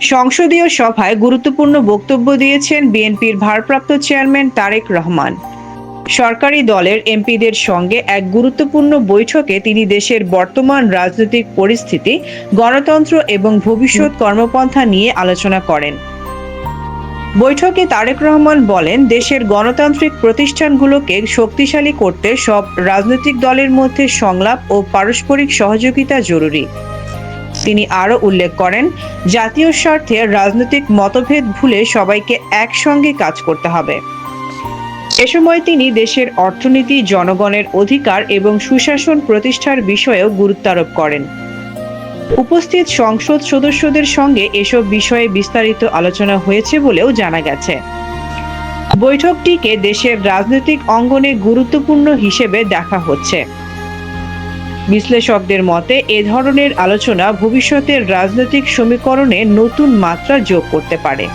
সংসদীয় সভায় গুরুত্বপূর্ণ বক্তব্য দিয়েছেন বিএনপির ভারপ্রাপ্ত চেয়ারম্যান তারেক রহমান। সরকারি দলের এমপিদের সঙ্গে এক গুরুত্বপূর্ণ বৈঠকে তিনি দেশের বর্তমান রাজনৈতিক পরিস্থিতি, গণতন্ত্র এবং ভবিষ্যৎ কর্মপন্থা নিয়ে আলোচনা করেন। বৈঠকে তারেক রহমান বলেন, দেশের গণতান্ত্রিক প্রতিষ্ঠানগুলোকে শক্তিশালী করতে সব রাজনৈতিক দলের মধ্যে সংলাপ ও পারস্পরিক সহযোগিতা জরুরি। তিনি আরও উল্লেখ করেন, জাতীয় স্বার্থে রাজনৈতিক মতভেদ ভুলে সবাইকে একসঙ্গে কাজ করতে হবে। এ সময় তিনি দেশের অর্থনীতি, জনগণের অধিকার এবং সুশাসন প্রতিষ্ঠার বিষয়েও গুরুত্বারোপ করেন। উপস্থিত সংসদ সদস্যদের সঙ্গে এসব বিষয়ে বিস্তারিত আলোচনা হয়েছে বলেও জানা গেছে। বৈঠকটিকে দেশের রাজনৈতিক অঙ্গনে গুরুত্বপূর্ণ হিসেবে দেখা হচ্ছে। বিশ্লেষকদের মতে এ ধরনের আলোচনা ভবিষ্যতের রাজনৈতিক সমীকরণে নতুন মাত্রা যোগ করতে পারে।